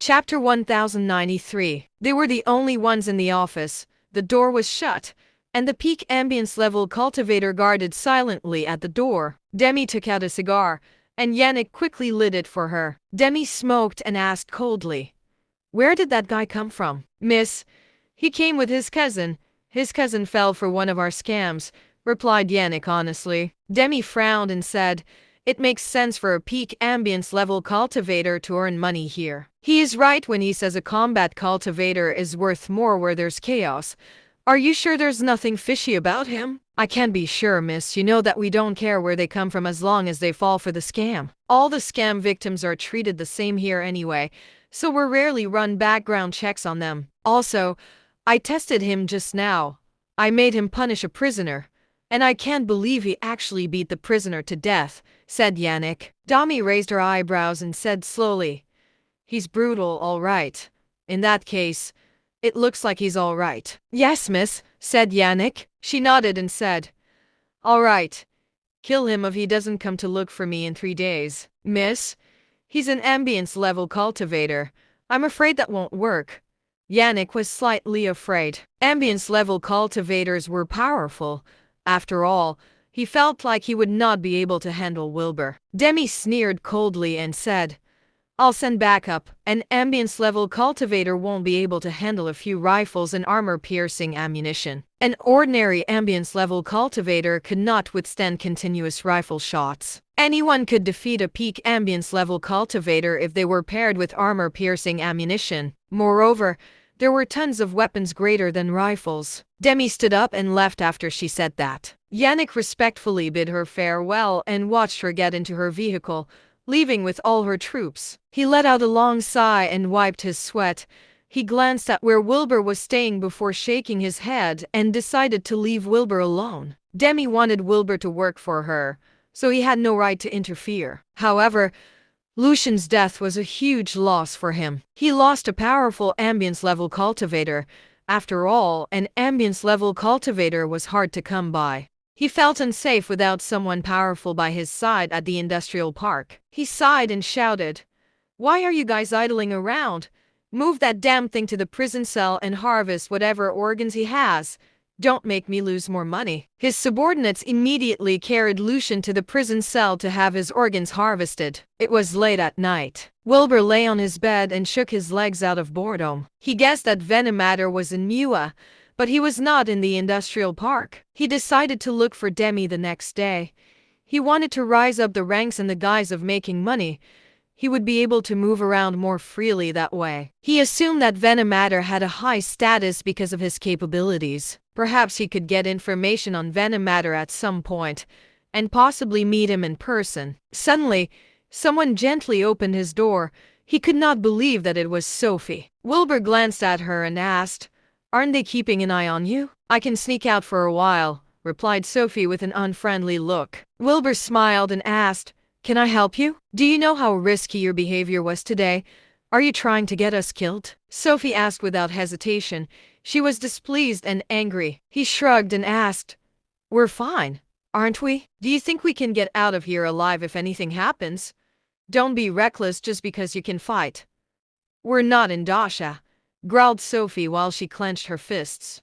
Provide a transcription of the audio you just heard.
Chapter 1093. They were the only ones in the office. The door was shut, and the peak ambience level cultivator guarded silently at the door. Demi took out a cigar, and Yannick quickly lit it for her. Demi smoked and asked coldly, "Where did that guy come from?" "Miss, he came with his cousin. His cousin fell for one of our scams," replied Yannick honestly. Demi frowned and said, "It makes sense for a peak ambience level cultivator to earn money here. He is right when he says a combat cultivator is worth more where there's chaos. Are you sure there's nothing fishy about him?" "I can't be sure, miss. You know that we don't care where they come from as long as they fall for the scam. All the scam victims are treated the same here anyway, so we rarely run background checks on them. Also, I tested him just now. I made him punish a prisoner, and I can't believe he actually beat the prisoner to death," said Yannick. Dami raised her eyebrows and said slowly, "He's brutal, all right. In that case, it looks like he's all right." "Yes, miss," said Yannick. She nodded and said, "All right. Kill him if he doesn't come to look for me in 3 days." "Miss, he's an ambience level cultivator. I'm afraid that won't work." Yannick was slightly afraid. Ambience level cultivators were powerful. After all, he felt like he would not be able to handle Wilbur. Demi sneered coldly and said, "I'll send backup. An ambience level cultivator won't be able to handle a few rifles and armor-piercing ammunition. An ordinary ambience level cultivator could not withstand continuous rifle shots. Anyone could defeat a peak ambience level cultivator if they were paired with armor-piercing ammunition. Moreover, there were tons of weapons greater than rifles." Demi stood up and left after she said that. Yannick respectfully bid her farewell and watched her get into her vehicle, leaving with all her troops. He let out a long sigh and wiped his sweat. He glanced at where Wilbur was staying before shaking his head and decided to leave Wilbur alone. Demi wanted Wilbur to work for her, so he had no right to interfere. However, Lucian's death was a huge loss for him. He lost a powerful ambience level cultivator. After all, an ambience level cultivator was hard to come by. He felt unsafe without someone powerful by his side at the industrial park. He sighed and shouted, "Why are you guys idling around? Move that damn thing to the prison cell and harvest whatever organs he has. Don't make me lose more money." His subordinates immediately carried Lucian to the prison cell to have his organs harvested. It was late at night. Wilbur lay on his bed and shook his legs out of boredom. He guessed that Venomatter was in Mua, but he was not in the industrial park. He decided to look for Demi the next day. He wanted to rise up the ranks in the guise of making money. He would be able to move around more freely that way. He assumed that Venomatter had a high status because of his capabilities. Perhaps he could get information on Venomatter at some point, and possibly meet him in person. Suddenly, someone gently opened his door. He could not believe that it was Sophie. Wilbur glanced at her and asked, "Aren't they keeping an eye on you?" "I can sneak out for a while," replied Sophie with an unfriendly look. Wilbur smiled and asked, "Can I help you? Do you know how risky your behavior was today? Are you trying to get us killed?" Sophie asked without hesitation. She was displeased and angry. He shrugged and asked, "We're fine, aren't we? Do you think we can get out of here alive if anything happens? Don't be reckless just because you can fight." "We're not in Dasha," growled Sophie while she clenched her fists.